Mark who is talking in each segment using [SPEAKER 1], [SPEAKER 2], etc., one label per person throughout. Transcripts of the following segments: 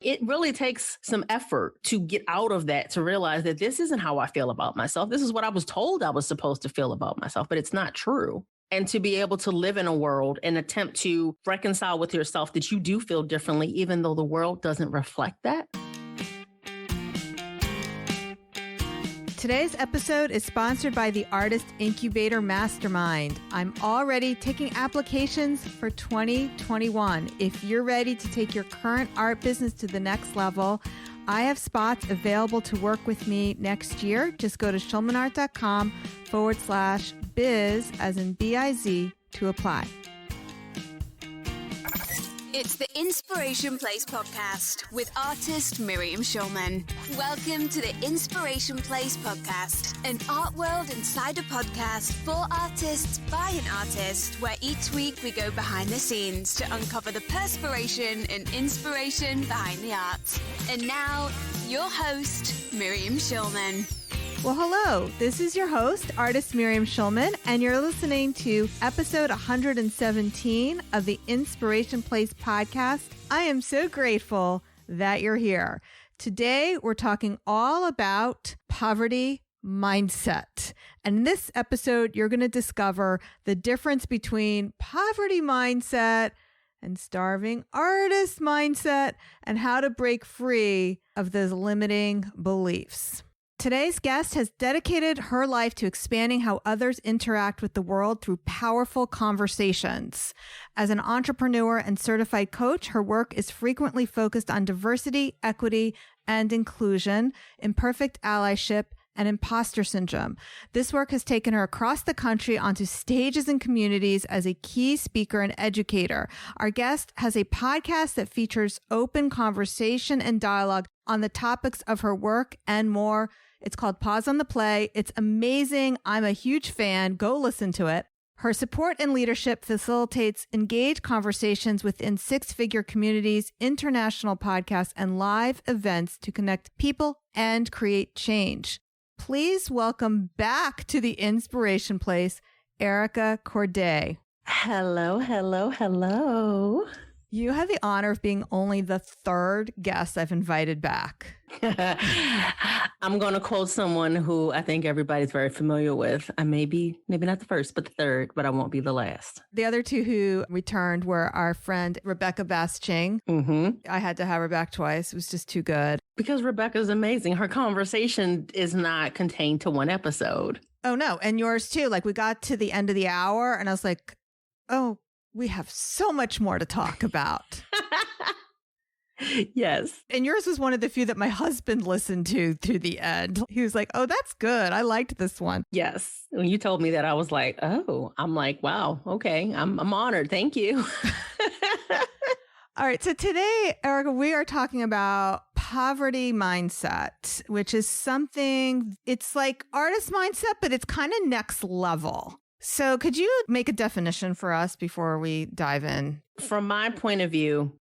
[SPEAKER 1] It really takes some effort to get out of that, to realize that this isn't how I feel about myself. This is what I was told I was supposed to feel about myself, but it's not true. And to be able to live in a world and attempt to reconcile with yourself that you do feel differently, even though the world doesn't reflect that.
[SPEAKER 2] Today's episode is sponsored by the Artist Incubator Mastermind. I'm already taking applications for 2021. If you're ready to take your current art business to the next level, I have spots available to work with me next year. Just go to schulmanart.com/biz, as in B-I-Z, to apply.
[SPEAKER 3] It's the Inspiration Place podcast with artist Miriam Schulman. Welcome to the Inspiration Place podcast, an art world insider podcast for artists by an artist, where each week we go behind the scenes to uncover the perspiration and inspiration behind the art. And now, your host, Miriam Schulman.
[SPEAKER 2] Well, hello. This is your host, artist Miriam Schulman, and you're listening to episode 117 of the Inspiration Place podcast. I am so grateful that you're here. Today, we're talking all about poverty mindset. And in this episode, you're going to discover the difference between poverty mindset and starving artist mindset and how to break free of those limiting beliefs. Today's guest has dedicated her life to expanding how others interact with the world through powerful conversations. As an entrepreneur and certified coach, her work is frequently focused on diversity, equity, and inclusion, imperfect allyship, and imposter syndrome. This work has taken her across the country onto stages and communities as a key speaker and educator. Our guest has a podcast that features open conversation and dialogue on the topics of her work and more. It's called Pause on the Play. It's amazing. I'm a huge fan. Go listen to it. Her support and leadership facilitates engaged conversations within six-figure communities, international podcasts, and live events to connect people and create change. Please welcome back to the Inspiration Place, Erica Courdae.
[SPEAKER 1] Hello, hello, hello.
[SPEAKER 2] You have the honor of being only the third guest I've invited back.
[SPEAKER 1] I'm going to quote someone who I think everybody's very familiar with. I maybe not the first, but the third, but I won't be the last.
[SPEAKER 2] The other two who returned were our friend Rebecca Basching. I had to have her back twice. It was just too good.
[SPEAKER 1] Because Rebecca's amazing. Her conversation is not contained to one episode.
[SPEAKER 2] Oh, no. And yours too. Like, we got to the end of the hour and I was like, oh, we have so much more to talk about.
[SPEAKER 1] Yes.
[SPEAKER 2] And yours was one of the few that my husband listened to the end. He was like, oh, that's good. I liked this one.
[SPEAKER 1] Yes. When you told me that, I was like, oh, I'm like, wow, okay. I'm honored. Thank you.
[SPEAKER 2] All right. So today, Erica, we are talking about poverty mindset, which is something, it's like artist mindset, but it's kind of next level. So could you make a definition for us before we dive in?
[SPEAKER 1] From my point of view,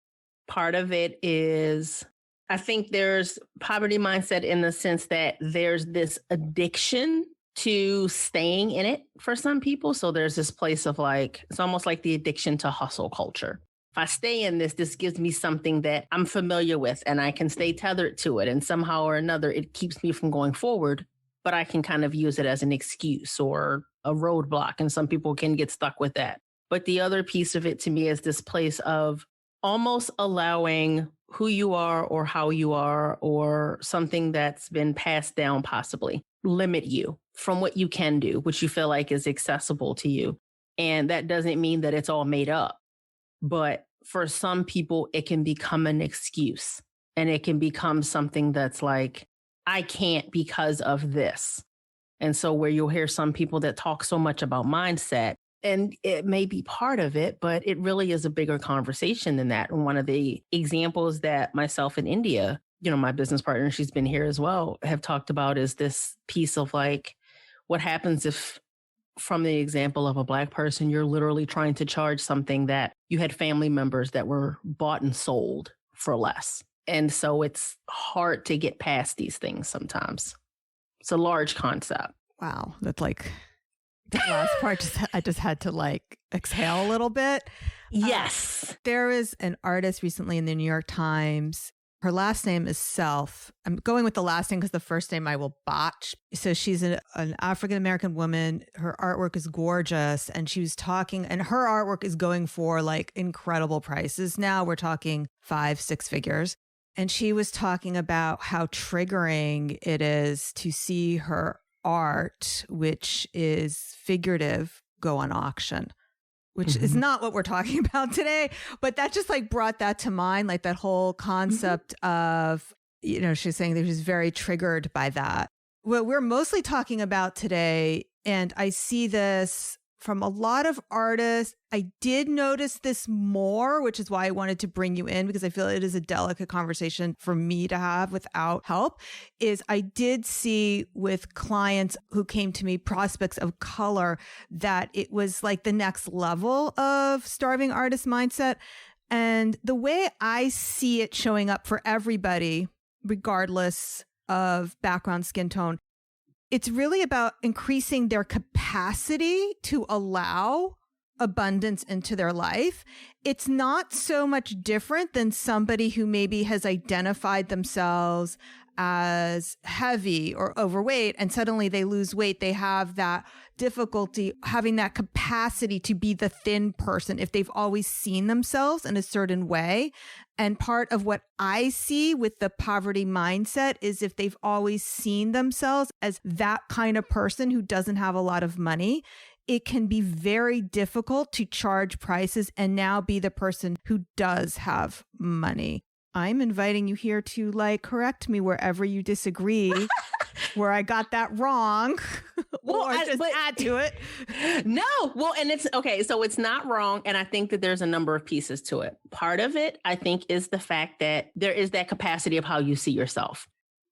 [SPEAKER 1] part of it is, I think there's poverty mindset in the sense that there's this addiction to staying in it for some people. So there's this place of like, it's almost like the addiction to hustle culture. If I stay in this gives me something that I'm familiar with and I can stay tethered to it. And somehow or another, it keeps me from going forward, but I can kind of use it as an excuse or a roadblock. And some people can get stuck with that. But the other piece of it to me is this place of almost allowing who you are or how you are or something that's been passed down possibly limit you from what you can do, which you feel like is accessible to you. And that doesn't mean that it's all made up. But for some people, it can become an excuse and it can become something that's like, I can't because of this. And so where you'll hear some people that talk so much about mindset, and it may be part of it, but it really is a bigger conversation than that. And one of the examples that myself and India, my business partner, she's been here as well, have talked about is this piece of like, what happens if, from the example of a Black person, you're literally trying to charge something that you had family members that were bought and sold for less. And so it's hard to get past these things sometimes. It's a large concept.
[SPEAKER 2] Wow. That's like the last part. I just had to like exhale a little bit.
[SPEAKER 1] Yes.
[SPEAKER 2] There was an artist recently in the New York Times Her last name is Self. I'm going with the last name because the first name I will botch. So she's an African-American woman. Her artwork is gorgeous. And she was talking, and her artwork is going for like incredible prices. Now we're talking 5-6 figures. And she was talking about how triggering it is to see her art, which is figurative, go on auction. Which is not what we're talking about today, but that just like brought that to mind, like that whole concept of, you know, she's saying that she's very triggered by that. What we're mostly talking about today, and I see this from a lot of artists. I did notice this more, which is why I wanted to bring you in, because I feel it is a delicate conversation for me to have without help, is I did see with clients who came to me, prospects of color, that it was like the next level of starving artist mindset. And the way I see it showing up for everybody, regardless of background, skin tone, it's really about increasing their capacity to allow abundance into their life. It's not so much different than somebody who maybe has identified themselves as heavy or overweight, and suddenly they lose weight. They have that difficulty having that capacity to be the thin person if they've always seen themselves in a certain way. And part of what I see with the poverty mindset is if they've always seen themselves as that kind of person who doesn't have a lot of money, it can be very difficult to charge prices and now be the person who does have money. I'm inviting you here to like correct me wherever you disagree, where I got that wrong, or just add to it.
[SPEAKER 1] No, well, and it's okay. So it's not wrong. And I think that there's a number of pieces to it. Part of it, I think, is the fact that there is that capacity of how you see yourself.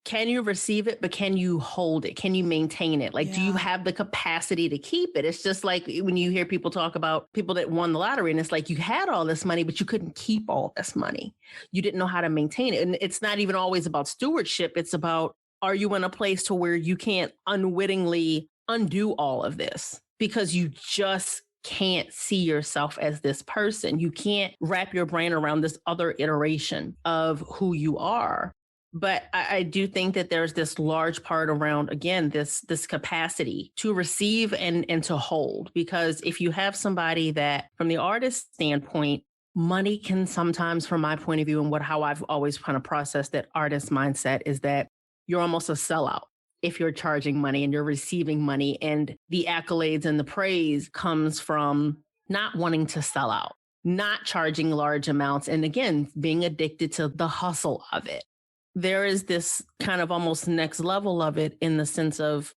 [SPEAKER 1] Can you receive it, but can you hold it? Can you maintain it? Like, do you have the capacity to keep it? It's just like when you hear people talk about people that won the lottery, and it's like you had all this money, but you couldn't keep all this money. You didn't know how to maintain it. And it's not even always about stewardship. It's about, are you in a place to where you can't unwittingly undo all of this because you just can't see yourself as this person. You can't wrap your brain around this other iteration of who you are. But I do think that there's this large part around, again, this capacity to receive and to hold. Because if you have somebody that, from the artist standpoint, money can sometimes, from my point of view and how I've always kind of processed that artist mindset, is that you're almost a sellout if you're charging money and you're receiving money. And the accolades and the praise comes from not wanting to sell out, not charging large amounts. And again, being addicted to the hustle of it. There is this kind of almost next level of it in the sense of,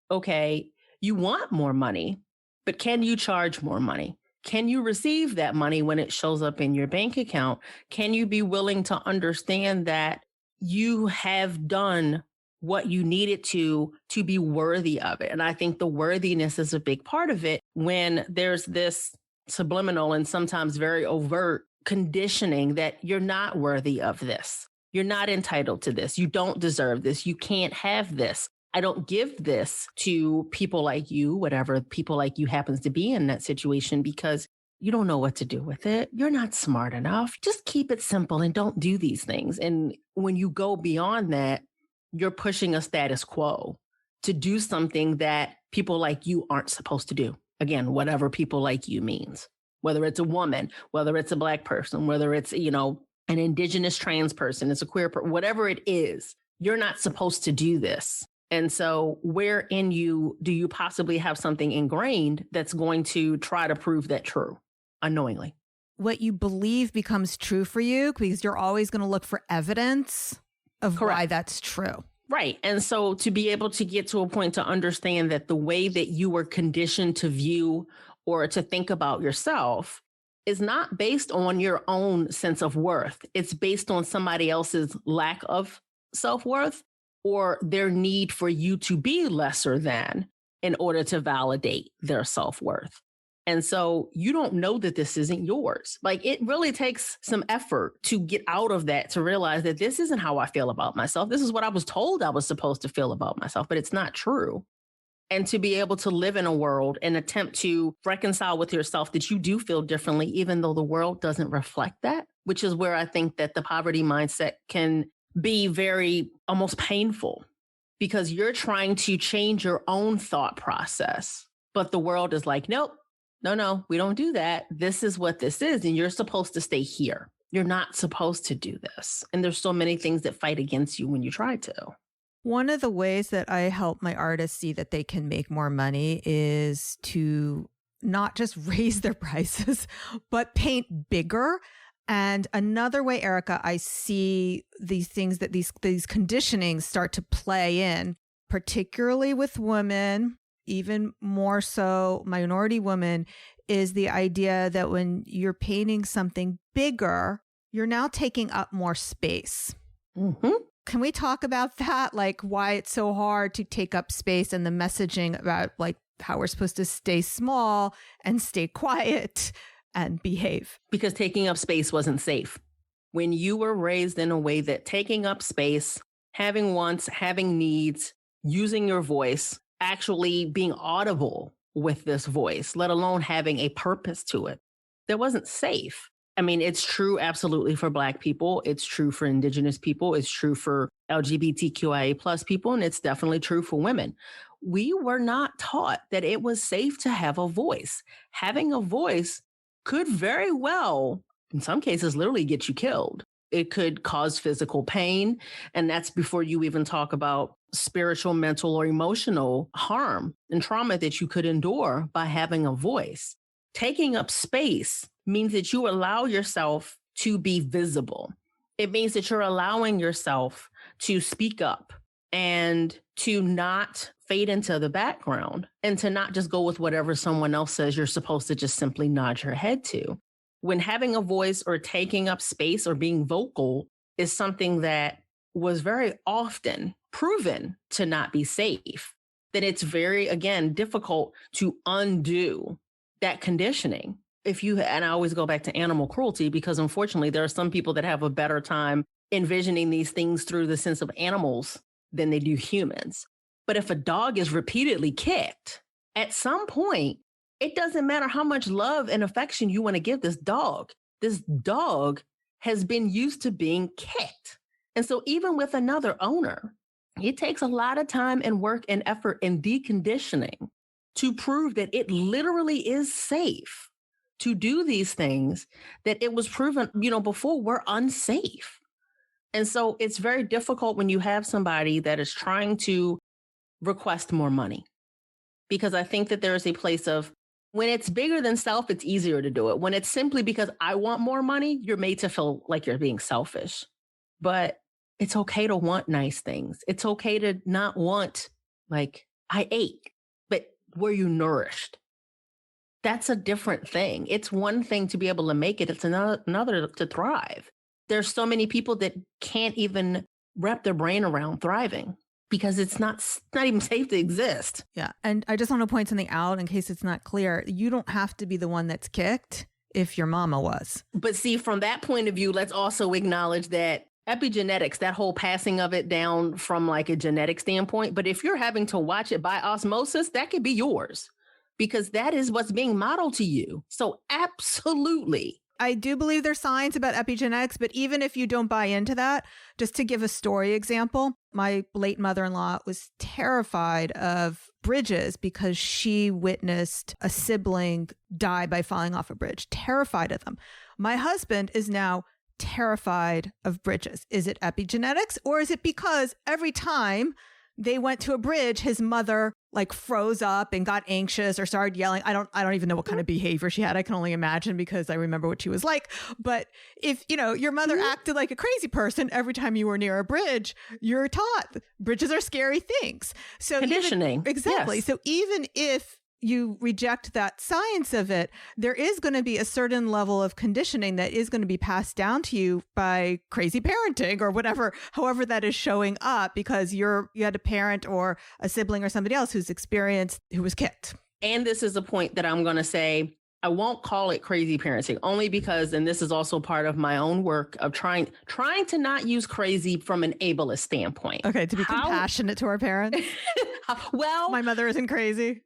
[SPEAKER 1] okay, you want more money, but can you charge more money? Can you receive that money when it shows up in your bank account? Can you be willing to understand that you have done what you needed to be worthy of it? And I think the worthiness is a big part of it when there's this subliminal and sometimes very overt conditioning that you're not worthy of this. You're not entitled to this. You don't deserve this. You can't have this. I don't give this to people like you, whatever people like you happens to be in that situation, because you don't know what to do with it. You're not smart enough. Just keep it simple and don't do these things. And when you go beyond that, you're pushing a status quo to do something that people like you aren't supposed to do. Again, whatever people like you means, whether it's a woman, whether it's a Black person, whether it's, an indigenous trans person, it's a queer person, whatever it is, you're not supposed to do this. And so where in you do you possibly have something ingrained that's going to try to prove that true unknowingly?
[SPEAKER 2] What you believe becomes true for you because you're always going to look for evidence of why that's true.
[SPEAKER 1] Right. And so to be able to get to a point to understand that the way that you were conditioned to view or to think about yourself is not based on your own sense of worth. It's based on somebody else's lack of self-worth or their need for you to be lesser than in order to validate their self-worth. And so you don't know that this isn't yours. Like, it really takes some effort to get out of that, to realize that this isn't how I feel about myself. This is what I was told I was supposed to feel about myself, but it's not true. And to be able to live in a world and attempt to reconcile with yourself that you do feel differently, even though the world doesn't reflect that, which is where I think that the poverty mindset can be very almost painful, because you're trying to change your own thought process. But the world is like, nope, no, we don't do that. This is what this is. And you're supposed to stay here. You're not supposed to do this. And there's so many things that fight against you when you try to.
[SPEAKER 2] One of the ways that I help my artists see that they can make more money is to not just raise their prices, but paint bigger. And another way, Erica, I see these things that these conditionings start to play in, particularly with women, even more so minority women, is the idea that when you're painting something bigger, you're now taking up more space.
[SPEAKER 1] Mm-hmm.
[SPEAKER 2] Can we talk about that? Like why it's so hard to take up space and the messaging about like how we're supposed to stay small and stay quiet and behave?
[SPEAKER 1] Because taking up space wasn't safe. When you were raised in a way that taking up space, having wants, having needs, using your voice, actually being audible with this voice, let alone having a purpose to it, that wasn't safe. I mean, it's true absolutely for Black people. It's true for Indigenous people. It's true for LGBTQIA plus people. And it's definitely true for women. We were not taught that it was safe to have a voice. Having a voice could very well, in some cases, literally get you killed. It could cause physical pain. And that's before you even talk about spiritual, mental, or emotional harm and trauma that you could endure by having a voice. Taking up space means that you allow yourself to be visible. It means that you're allowing yourself to speak up and to not fade into the background and to not just go with whatever someone else says you're supposed to just simply nod your head to. When having a voice or taking up space or being vocal is something that was very often proven to not be safe, then it's very, again, difficult to undo that conditioning. And I always go back to animal cruelty, because unfortunately there are some people that have a better time envisioning these things through the sense of animals than they do humans. But if a dog is repeatedly kicked, at some point, it doesn't matter how much love and affection you want to give this dog. This dog has been used to being kicked. And so even with another owner, it takes a lot of time and work and effort and deconditioning to prove that it literally is safe to do these things that it was proven, before were unsafe. And so it's very difficult when you have somebody that is trying to request more money, because I think that there is a place of, when it's bigger than self, it's easier to do it. When it's simply because I want more money, you're made to feel like you're being selfish. But it's okay to want nice things. It's okay to not want, like, I ate, but were you nourished? That's a different thing. It's one thing to be able to make it. It's another to thrive. There's so many people that can't even wrap their brain around thriving because it's not even safe to exist.
[SPEAKER 2] Yeah. And I just want to point something out in case it's not clear. You don't have to be the one that's kicked if your mama was.
[SPEAKER 1] But see, from that point of view, let's also acknowledge that epigenetics, that whole passing of it down from like a genetic standpoint. But if you're having to watch it by osmosis, that could be yours, because that is what's being modeled to you. So absolutely.
[SPEAKER 2] I do believe there's science about epigenetics, but even if you don't buy into that, just to give a story example, my late mother-in-law was terrified of bridges because she witnessed a sibling die by falling off a bridge, terrified of them. My husband is now terrified of bridges. Is it epigenetics, or is it because every time they went to a bridge, his mother like froze up and got anxious or started yelling? I don't even know what kind of behavior she had. I can only imagine because I remember what she was like. But if, your mother acted like a crazy person every time you were near a bridge, you're taught bridges are scary things. So
[SPEAKER 1] conditioning.
[SPEAKER 2] Exactly. Yes. So even if you reject that science of it, there is going to be a certain level of conditioning that is going to be passed down to you by crazy parenting or whatever, however that is showing up, because you had a parent or a sibling or somebody else who was kicked.
[SPEAKER 1] And this is a point that I'm going to say, I won't call it crazy parenting, only because, and this is also part of my own work of trying to not use crazy from an ableist standpoint.
[SPEAKER 2] Okay, to be compassionate to our parents.
[SPEAKER 1] Well,
[SPEAKER 2] my mother isn't crazy.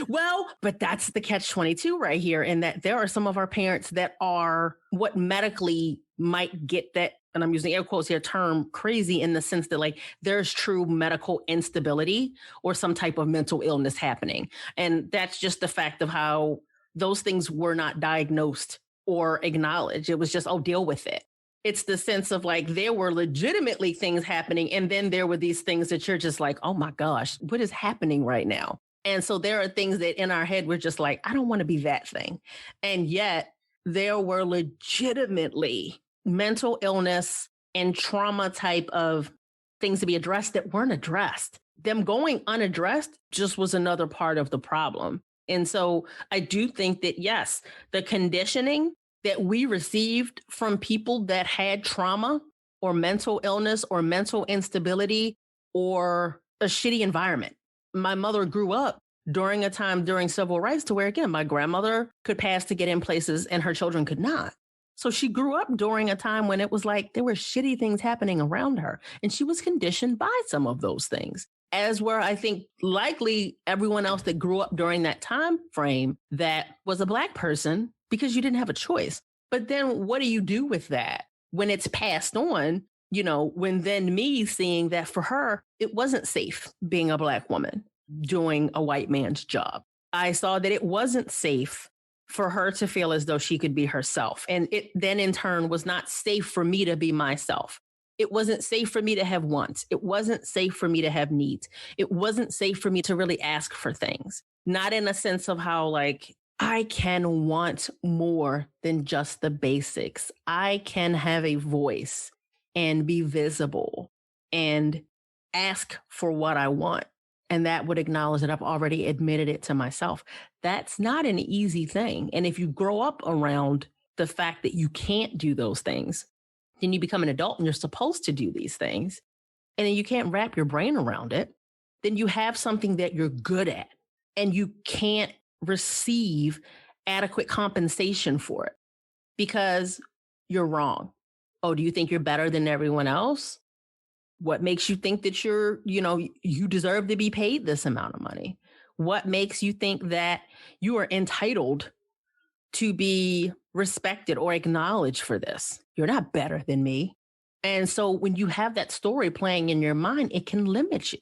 [SPEAKER 1] Well, but that's the catch-22 right here, in that there are some of our parents that are what medically might get that, and I'm using air quotes here, term crazy in the sense that like there's true medical instability or some type of mental illness happening. And that's just the fact of how those things were not diagnosed or acknowledged. It was just, oh, deal with it. It's the sense of like there were legitimately things happening. And then there were these things that you're just like, oh my gosh, what is happening right now? And so there are things that in our head, we're just like, I don't want to be that thing. And yet there were legitimately mental illness and trauma type of things to be addressed that weren't addressed. Them going unaddressed just was another part of the problem. And so I do think that, yes, the conditioning that we received from people that had trauma or mental illness or mental instability or a shitty environment. My mother grew up during a time during civil rights to where, again, my grandmother could pass to get in places and her children could not. So she grew up during a time when it was like there were shitty things happening around her. And she was conditioned by some of those things, as were, I think, likely everyone else that grew up during that time frame that was a Black person, because you didn't have a choice. But then what do you do with that when it's passed on? You know, when then me seeing that for her, it wasn't safe being a Black woman doing a white man's job. I saw that it wasn't safe for her to feel as though she could be herself. And it then in turn was not safe for me to be myself. It wasn't safe for me to have wants. It wasn't safe for me to have needs. It wasn't safe for me to really ask for things. Not in a sense of how like, I can want more than just the basics. I can have a voice and be visible and ask for what I want. And that would acknowledge that I've already admitted it to myself. That's not an easy thing. And if you grow up around the fact that you can't do those things, then you become an adult and you're supposed to do these things, and then you can't wrap your brain around it, then you have something that you're good at and you can't receive adequate compensation for it because you're wrong. Oh, do you think you're better than everyone else? What makes you think that you deserve to be paid this amount of money? What makes you think that you are entitled to be respected or acknowledged for this? You're not better than me. And so when you have that story playing in your mind, it can limit you.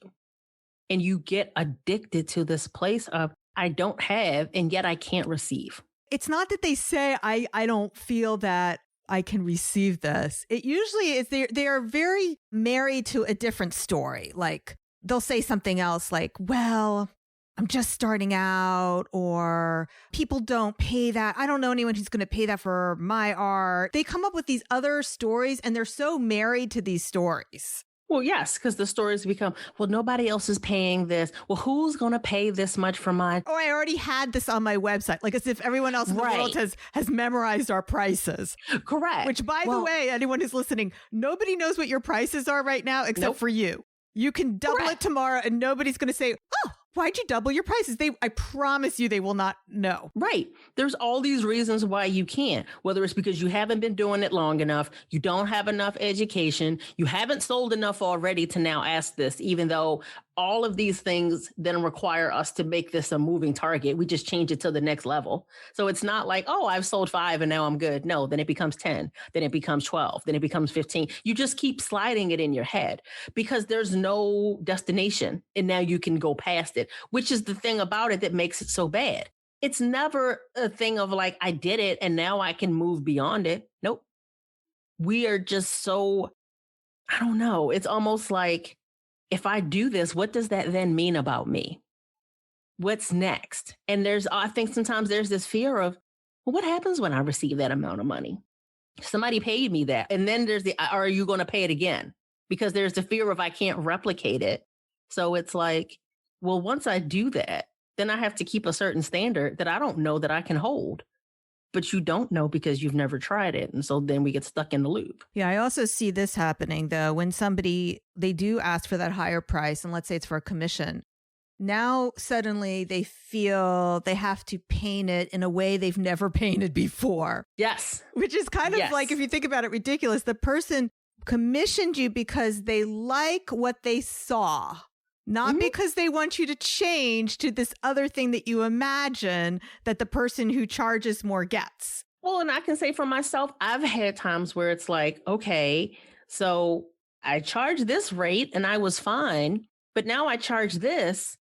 [SPEAKER 1] And you get addicted to this place of, I don't have, and yet I can't receive.
[SPEAKER 2] It's not that they say, I don't feel that I can receive this. It usually is they are very married to a different story. Like they'll say something else like, well, I'm just starting out, or people don't pay that. I don't know anyone who's going to pay that for my art. They come up with these other stories and they're so married to these stories.
[SPEAKER 1] Well, yes, because the stories become, well, nobody else is paying this. Well, who's going to pay this much for mine?
[SPEAKER 2] Oh, I already had this on my website, like as if everyone else in the world has memorized our prices.
[SPEAKER 1] Correct.
[SPEAKER 2] Which, by the way, anyone who's listening, nobody knows what your prices are right now except for you. You can double it tomorrow and nobody's going to say, oh, why'd you double your prices? I promise you they will not know.
[SPEAKER 1] Right. There's all these reasons why you can't, whether it's because you haven't been doing it long enough, you don't have enough education, you haven't sold enough already to now ask this, even though all of these things then require us to make this a moving target. We just change it to the next level. So it's not like, oh, I've sold 5 and now I'm good. No, then it becomes 10, then it becomes 12, then it becomes 15. You just keep sliding it in your head because there's no destination. And now you can go past it, which is the thing about it that makes it so bad. It's never a thing of like, I did it and now I can move beyond it. Nope. We are just so, I don't know. It's almost like, if I do this, what does that then mean about me? What's next? And I think sometimes there's this fear of, well, what happens when I receive that amount of money? Somebody paid me that. And then there's are you going to pay it again? Because there's the fear of I can't replicate it. So it's like, well, once I do that, then I have to keep a certain standard that I don't know that I can hold. But you don't know because you've never tried it. And so then we get stuck in the loop.
[SPEAKER 2] Yeah, I also see this happening, though, when they do ask for that higher price, and let's say it's for a commission. Now, suddenly they feel they have to paint it in a way they've never painted before.
[SPEAKER 1] Yes.
[SPEAKER 2] Which is kind of like, if you think about it, ridiculous. The person commissioned you because they like what they saw. Not because they want you to change to this other thing that you imagine that the person who charges more gets.
[SPEAKER 1] Well, and I can say for myself, I've had times where it's like, okay, so I charged this rate and I was fine, but now I charge this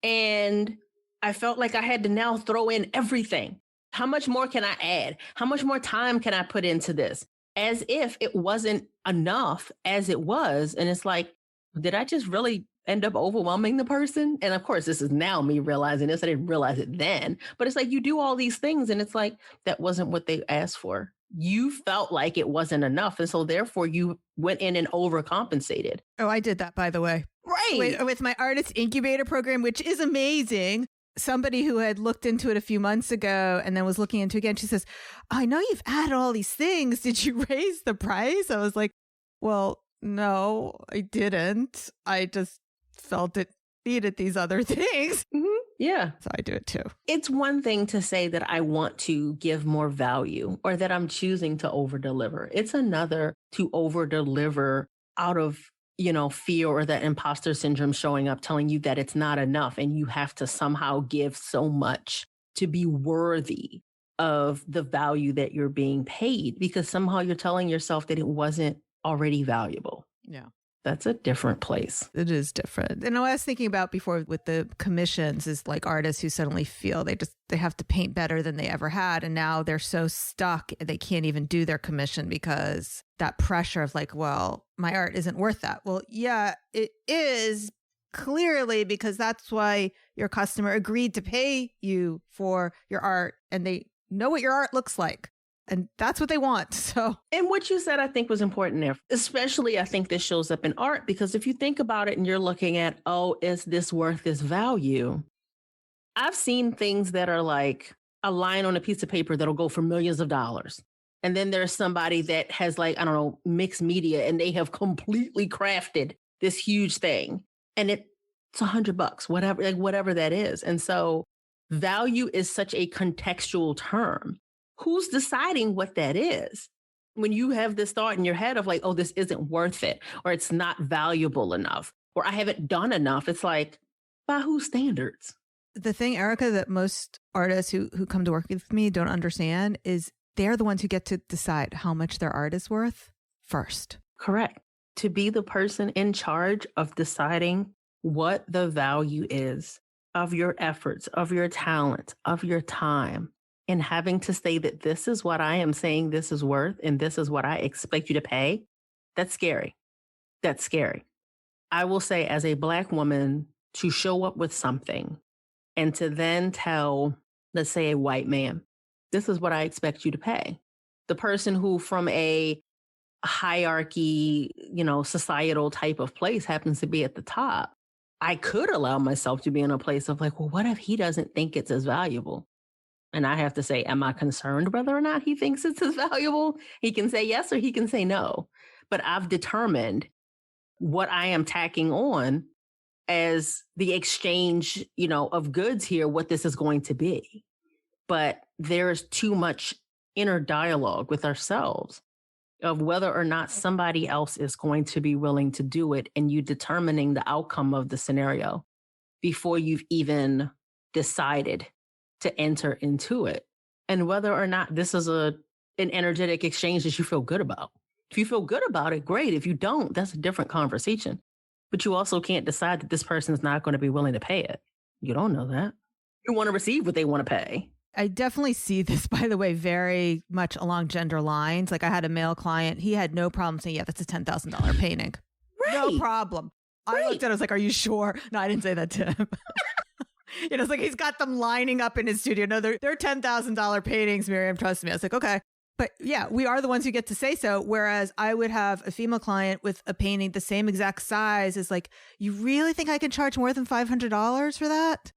[SPEAKER 1] and I felt like I had to now throw in everything. How much more can I add? How much more time can I put into this? As if it wasn't enough as it was. And it's like, did I just really end up overwhelming the person? And of course, this is now me realizing this. I didn't realize it then. But it's like you do all these things and it's like, that wasn't what they asked for. You felt like it wasn't enough. And so therefore you went in and overcompensated.
[SPEAKER 2] Oh, I did that, by the way.
[SPEAKER 1] Right.
[SPEAKER 2] With my artist incubator program, which is amazing. Somebody who had looked into it a few months ago and then was looking into it again, she says, I know you've added all these things. Did you raise the price? I was like, well, no, I didn't. I just felt it needed these other things.
[SPEAKER 1] Mm-hmm. Yeah.
[SPEAKER 2] So I do it too.
[SPEAKER 1] It's one thing to say that I want to give more value or that I'm choosing to over deliver. It's another to over deliver out of fear or that imposter syndrome showing up, telling you that it's not enough and you have to somehow give so much to be worthy of the value that you're being paid because somehow you're telling yourself that it wasn't already valuable.
[SPEAKER 2] Yeah.
[SPEAKER 1] That's a different place.
[SPEAKER 2] It is different. And I was thinking about before with the commissions is like artists who suddenly feel they have to paint better than they ever had. And now they're so stuck, they can't even do their commission because that pressure of like, well, my art isn't worth that. Well, yeah, it is clearly because that's why your customer agreed to pay you for your art and they know what your art looks like. And that's what they want. So,
[SPEAKER 1] and what you said, I think was important there. Especially, I think this shows up in art, because if you think about it and you're looking at, oh, is this worth this value? I've seen things that are like a line on a piece of paper that'll go for millions of dollars. And then there's somebody that has like, I don't know, mixed media, and they have completely crafted this huge thing. And it's $100, whatever that is. And so value is such a contextual term. Who's deciding what that is? When you have this thought in your head of like, oh, this isn't worth it, or it's not valuable enough, or I haven't done enough. It's like, by whose standards?
[SPEAKER 2] The thing, Erica, that most artists who come to work with me don't understand is they're the ones who get to decide how much their art is worth first.
[SPEAKER 1] Correct. To be the person in charge of deciding what the value is of your efforts, of your talent, of your time, and having to say that this is what I am saying this is worth and this is what I expect you to pay, that's scary. That's scary. I will say, as a Black woman, to show up with something and to then tell, let's say, a white man, this is what I expect you to pay. The person who from a hierarchy, societal type of place happens to be at the top. I could allow myself to be in a place of like, well, what if he doesn't think it's as valuable? And I have to say, am I concerned whether or not he thinks it's as valuable? He can say yes or he can say no. But I've determined what I am tacking on as the exchange, of goods here, what this is going to be. But there's too much inner dialogue with ourselves of whether or not somebody else is going to be willing to do it, and you determining the outcome of the scenario before you've even decided to enter into it, and whether or not this is an energetic exchange that you feel good about. If you feel good about it, great. If you don't, that's a different conversation. But you also can't decide that this person is not going to be willing to pay it. You don't know that. You want to receive what they want to pay.
[SPEAKER 2] I definitely see this, by the way, very much along gender lines. Like I had a male client. He had no problem saying, yeah, that's a $10,000 painting.
[SPEAKER 1] Right.
[SPEAKER 2] No problem.
[SPEAKER 1] Right.
[SPEAKER 2] I looked at it, I was like, are you sure? No, I didn't say that to him. It's like he's got them lining up in his studio. No, they're $10,000 paintings, Miriam, trust me. I was like, okay. But yeah, we are the ones who get to say so. Whereas I would have a female client with a painting the same exact size is like, you really think I can charge more than $500 for that?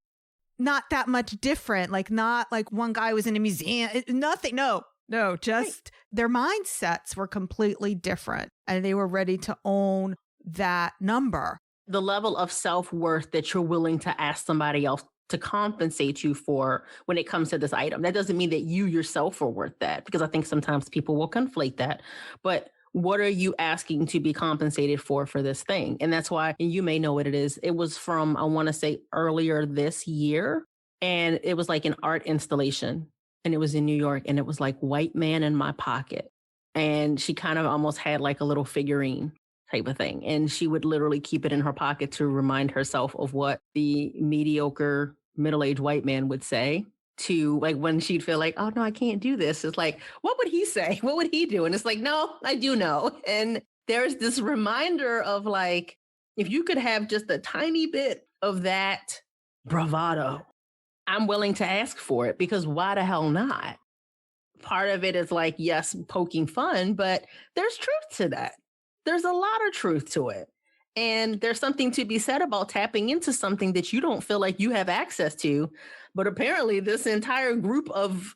[SPEAKER 2] Not that much different. Like not like one guy was in a museum. Nothing. No, just their mindsets were completely different. And they were ready to own that number.
[SPEAKER 1] The level of self-worth that you're willing to ask somebody else to compensate you for when it comes to this item. That doesn't mean that you yourself are worth that, because I think sometimes people will conflate that. But what are you asking to be compensated for this thing? And that's why, and you may know what it is. It was from, I want to say earlier this year, and it was like an art installation. and it was in New York, and it was like white man in my pocket. And she kind of almost had like a little figurine type of thing. And she would literally keep it in her pocket to remind herself of what the mediocre middle-aged white man would say, to like when she'd feel like, oh no, I can't do this. It's like, what would he say? What would he do? And it's like, no, I do know. And there's this reminder of like, if you could have just a tiny bit of that bravado, I'm willing to ask for it, because why the hell not? Part of it is like, yes, poking fun, but there's truth to that. There's a lot of truth to it. And there's something to be said about tapping into something that you don't feel like you have access to. But apparently this entire group of,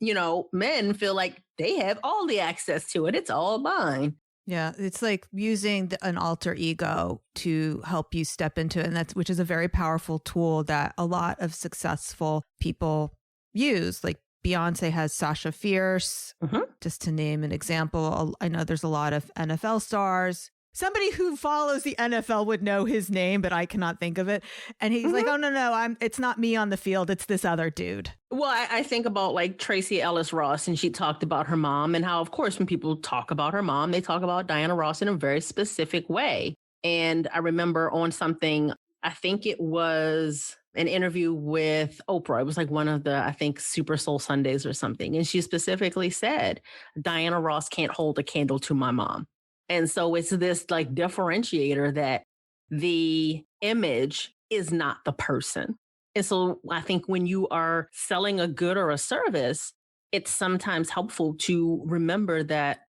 [SPEAKER 1] men feel like they have all the access to it. It's all mine.
[SPEAKER 2] Yeah, it's like using an alter ego to help you step into it. And which is a very powerful tool that a lot of successful people use. Like Beyonce has Sasha Fierce, just to name an example. I know there's a lot of NFL stars. Somebody who follows the NFL would know his name, but I cannot think of it. And he's like, oh, no, it's not me on the field. It's this other dude.
[SPEAKER 1] Well, I think about like Tracy Ellis Ross, and she talked about her mom, and how, of course, when people talk about her mom, they talk about Diana Ross in a very specific way. And I remember on something, I think it was an interview with Oprah. It was like one of the, I think, Super Soul Sundays or something. And she specifically said, Diana Ross can't hold a candle to my mom. And so it's this like differentiator that the image is not the person. And so I think when you are selling a good or a service, it's sometimes helpful to remember that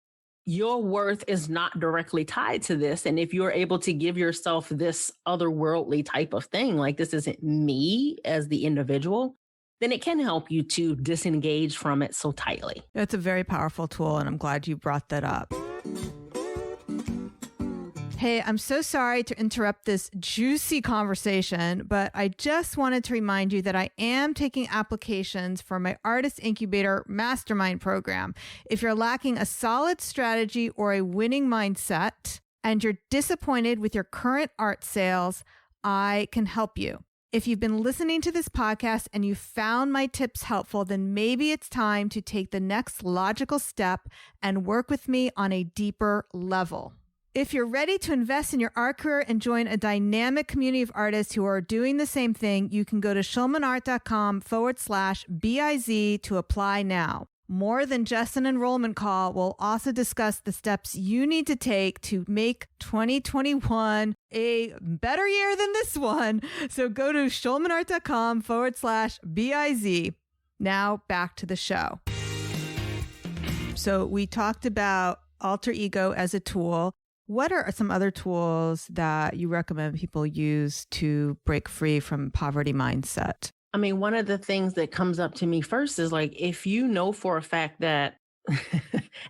[SPEAKER 1] your worth is not directly tied to this. And if you're able to give yourself this otherworldly type of thing, like this isn't me as the individual, then it can help you to disengage from it so tightly.
[SPEAKER 2] That's a very powerful tool, and I'm glad you brought that up. Hey, I'm so sorry to interrupt this juicy conversation, but I just wanted to remind you that I am taking applications for my Artist Incubator Mastermind program. If you're lacking a solid strategy or a winning mindset, and you're disappointed with your current art sales, I can help you. If you've been listening to this podcast and you found my tips helpful, then maybe it's time to take the next logical step and work with me on a deeper level. If you're ready to invest in your art career and join a dynamic community of artists who are doing the same thing, you can go to schulmanart.com/BIZ to apply now. More than just an enrollment call, we'll also discuss the steps you need to take to make 2021 a better year than this one. So go to schulmanart.com/BIZ. Now back to the show. So we talked about alter ego as a tool. What are some other tools that you recommend people use to break free from poverty mindset?
[SPEAKER 1] I mean, one of the things that comes up to me first is like, if you know for a fact that,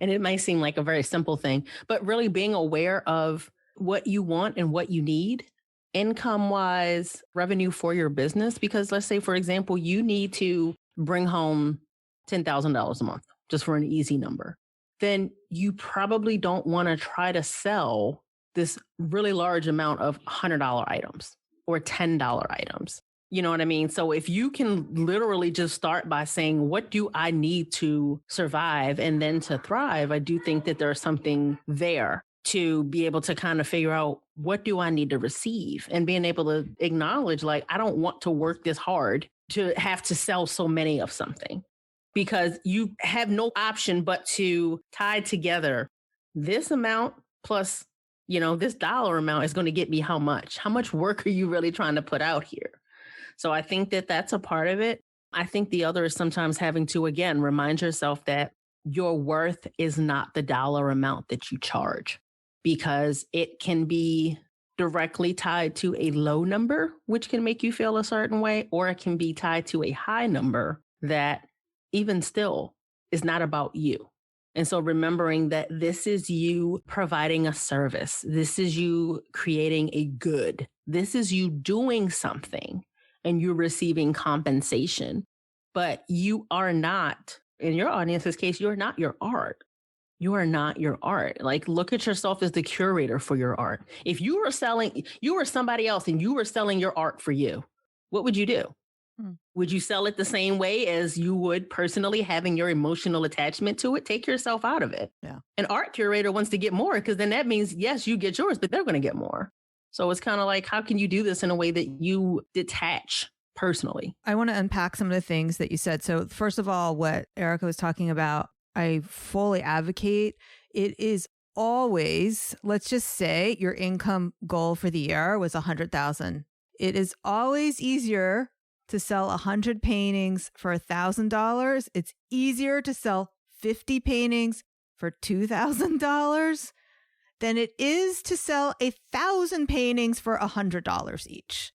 [SPEAKER 1] and it might seem like a very simple thing, but really being aware of what you want and what you need, income-wise, revenue for your business. Because let's say, for example, you need to bring home $10,000 a month, just for an easy number. Then you probably don't want to try to sell this really large amount of $100 items or $10 items. You know what I mean? So if you can literally just start by saying, what do I need to survive and then to thrive? I do think that there's something there to be able to kind of figure out, what do I need to receive? And being able to acknowledge, like, I don't want to work this hard to have to sell so many of something. Because you have no option but to tie together this amount plus, this dollar amount is going to get me how much? How much work are you really trying to put out here? So I think that that's a part of it. I think the other is sometimes having to, again, remind yourself that your worth is not the dollar amount that you charge, because it can be directly tied to a low number, which can make you feel a certain way, or it can be tied to a high number that even still is not about you. And so remembering that this is you providing a service. This is you creating a good. This is you doing something and you're receiving compensation. But you are not, in your audience's case, you're not your art. You are not your art. Like, look at yourself as the curator for your art. If you were somebody else and you were selling your art for you, what would you do? Would you sell it the same way as you would personally, having your emotional attachment to it? Take yourself out of it.
[SPEAKER 2] Yeah.
[SPEAKER 1] An art curator wants to get more because then that means, yes, you get yours, but they're going to get more. So it's kind of like, how can you do this in a way that you detach personally?
[SPEAKER 2] I want to unpack some of the things that you said. So first of all, what Erica was talking about, I fully advocate. It is always, let's just say your income goal for the year was 100,000. It is always easier to sell 100 paintings for $1,000. It's easier to sell 50 paintings for $2,000 than it is to sell 1,000 paintings for $100 each.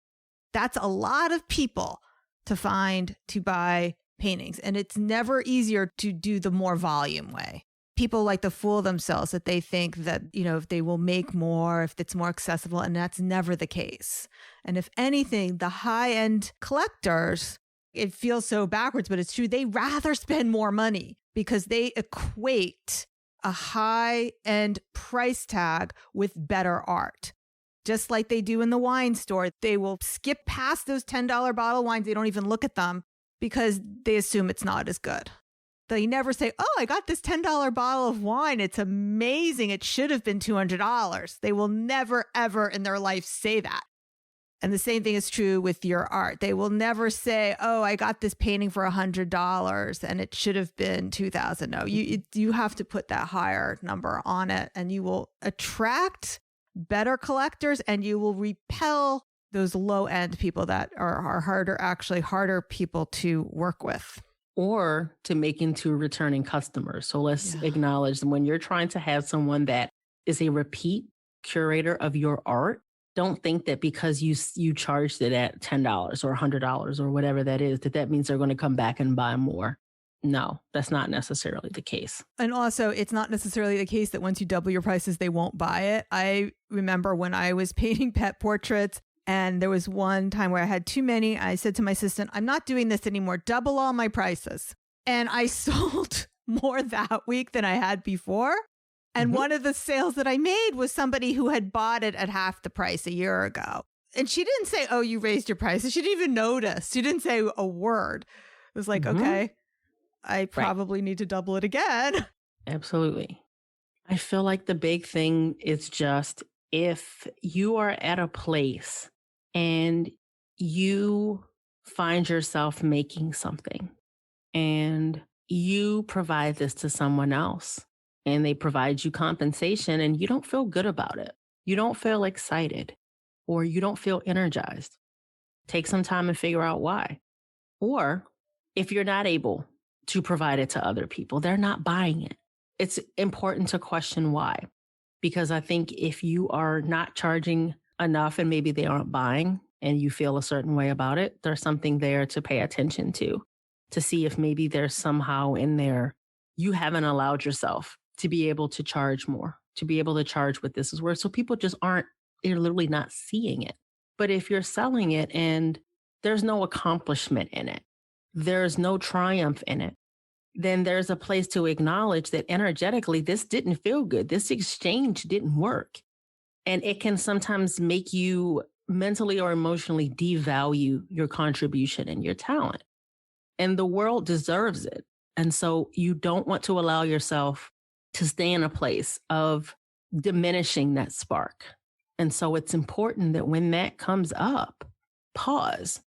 [SPEAKER 2] That's a lot of people to find to buy paintings. And it's never easier to do the more volume way. People like to fool themselves that they think that, if they will make more, if it's more accessible, and that's never the case. And if anything, the high-end collectors, it feels so backwards, but it's true. They rather spend more money because they equate a high-end price tag with better art. Just like they do in the wine store. They will skip past those $10 bottle wines. They don't even look at them because they assume it's not as good. They never say, oh, I got this $10 bottle of wine. It's amazing. It should have been $200. They will never, ever in their life say that. And the same thing is true with your art. They will never say, oh, I got this painting for $100 and it should have been $2,000. No, you have to put that higher number on it, and you will attract better collectors and you will repel those low-end people that are harder people to work with.
[SPEAKER 1] Or to make into returning customers. So let's acknowledge when you're trying to have someone that is a repeat curator of your art, don't think that because you charged it at $10 or $100 or whatever that is, that means they're going to come back and buy more. No, that's not necessarily the case.
[SPEAKER 2] And also, it's not necessarily the case that once you double your prices, they won't buy it. I remember when I was painting pet portraits, and there was one time where I had too many. I said to my assistant, I'm not doing this anymore. Double all my prices. And I sold more that week than I had before. And one of the sales that I made was somebody who had bought it at half the price a year ago. And she didn't say, oh, you raised your prices. She didn't even notice. She didn't say a word. It was like, okay, I probably need to double it again.
[SPEAKER 1] Absolutely. I feel like the big thing is just if you are at a place and you find yourself making something and you provide this to someone else and they provide you compensation and you don't feel good about it, you don't feel excited, or you don't feel energized, take some time and figure out why. Or if you're not able to provide it to other people, they're not buying it. It's important to question why. Because I think if you are not charging enough and maybe they aren't buying and you feel a certain way about it, there's something there to pay attention to see if maybe there's somehow in there you haven't allowed yourself to be able to charge more, to be able to charge what this is worth. So people just they're literally not seeing it. But if you're selling it and there's no accomplishment in it, there's no triumph in it, then there's a place to acknowledge that energetically, this didn't feel good. This exchange didn't work. And it can sometimes make you mentally or emotionally devalue your contribution and your talent. And the world deserves it. And so you don't want to allow yourself to stay in a place of diminishing that spark. And so it's important that when that comes up, pause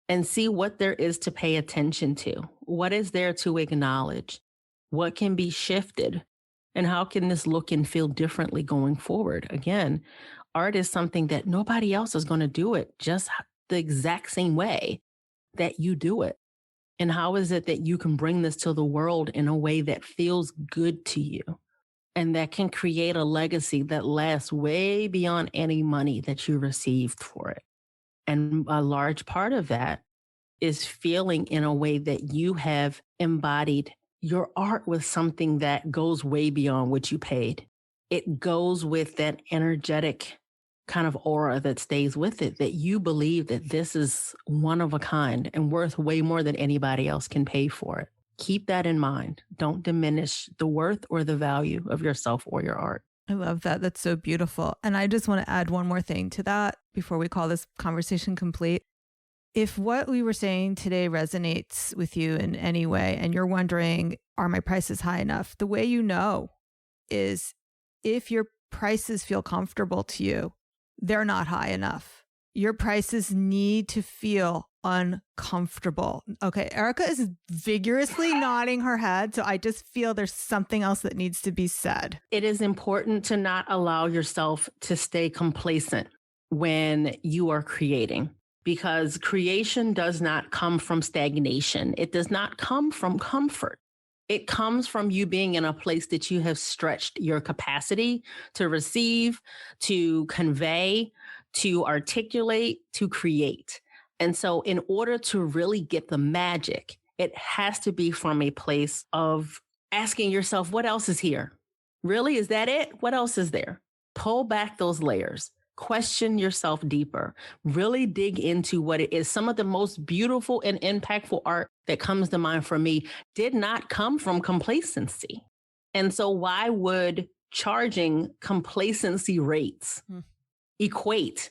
[SPEAKER 1] and see what there is to pay attention to. What is there to acknowledge? What can be shifted? And how can this look and feel differently going forward? Again, art is something that nobody else is going to do it just the exact same way that you do it. And how is it that you can bring this to the world in a way that feels good to you and that can create a legacy that lasts way beyond any money that you received for it? And a large part of that is feeling in a way that you have embodied your art with something that goes way beyond what you paid. It goes with that energetic kind of aura that stays with it, that you believe that this is one of a kind and worth way more than anybody else can pay for it. Keep that in mind. Don't diminish the worth or the value of yourself or your art.
[SPEAKER 2] I love that. That's so beautiful. And I just want to add one more thing to that before we call this conversation complete. If what we were saying today resonates with you in any way, and you're wondering, are my prices high enough? The way you know is if your prices feel comfortable to you, they're not high enough. Your prices need to feel uncomfortable. Okay, Erica is vigorously nodding her head, so I just feel there's something else that needs to be said.
[SPEAKER 1] It is important to not allow yourself to stay complacent when you are creating, because creation does not come from stagnation. It does not come from comfort. It comes from you being in a place that you have stretched your capacity to receive, to convey, to articulate, to create. And so in order to really get the magic, it has to be from a place of asking yourself, what else is here? Really? Is that it? What else is there? Pull back those layers. Question yourself deeper. Really dig into what it is. Some of the most beautiful and impactful art that comes to mind for me did not come from complacency. And so why would charging complacency rates equate?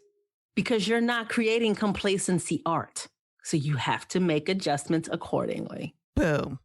[SPEAKER 1] Because you're not creating complacency art. So you have to make adjustments accordingly.
[SPEAKER 2] Boom.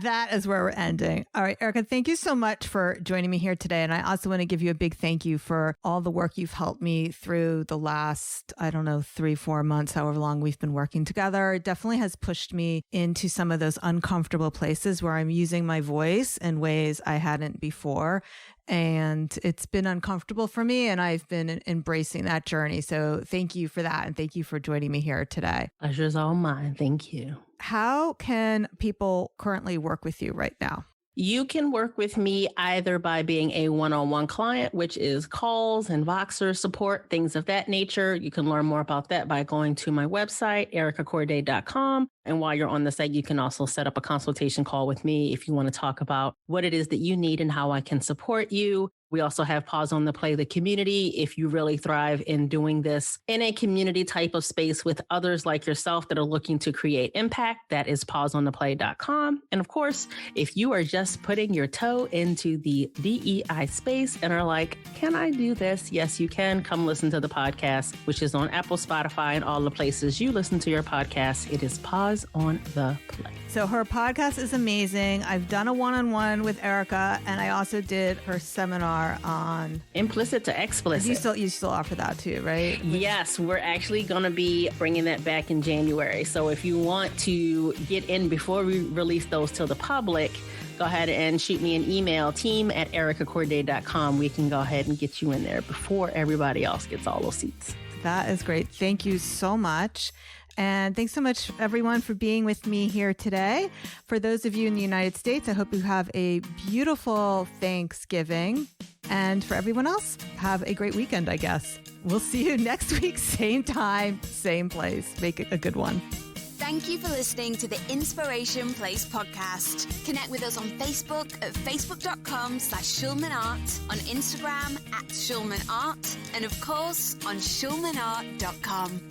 [SPEAKER 2] That is where we're ending. All right, Erica, thank you so much for joining me here today. And I also want to give you a big thank you for all the work you've helped me through the last, 3-4 months, however long we've been working together. It definitely has pushed me into some of those uncomfortable places where I'm using my voice in ways I hadn't before. And it's been uncomfortable for me, and I've been embracing that journey. So thank you for that. And thank you for joining me here today.
[SPEAKER 1] Pleasure's all mine. Thank you.
[SPEAKER 2] How can people currently work with you right now?
[SPEAKER 1] You can work with me either by being a one-on-one client, which is calls and Voxer support, things of that nature. You can learn more about that by going to my website, ericacourdae.com. And while you're on the site, you can also set up a consultation call with me if you want to talk about what it is that you need and how I can support you. We also have Pause on the Play, the community. If you really thrive in doing this in a community type of space with others like yourself that are looking to create impact, that is pauseontheplay.com. And of course, if you are just putting your toe into the DEI space and are like, can I do this? Yes, you can. Come listen to the podcast, which is on Apple, Spotify, and all the places you listen to your podcast. It is Pause on the Play.
[SPEAKER 2] So her podcast is amazing. I've done a one-on-one with Erica, and I also did her seminar on
[SPEAKER 1] implicit to explicit.
[SPEAKER 2] You still offer that too, right?
[SPEAKER 1] Yes, we're actually going to be bringing that back in January. So if you want to get in before we release those to the public, go ahead and shoot me an email, team@ericacourdae.com. We can go ahead and get you in there before everybody else gets all those seats.
[SPEAKER 2] That is great. Thank you so much. And thanks so much, everyone, for being with me here today. For those of you in the United States, I hope you have a beautiful Thanksgiving. And for everyone else, have a great weekend, I guess. We'll see you next week, same time, same place. Make it a good one.
[SPEAKER 3] Thank you for listening to the Inspiration Place podcast. Connect with us on Facebook at facebook.com/SchulmanArt, on Instagram @SchulmanArt, and of course on schulmanart.com.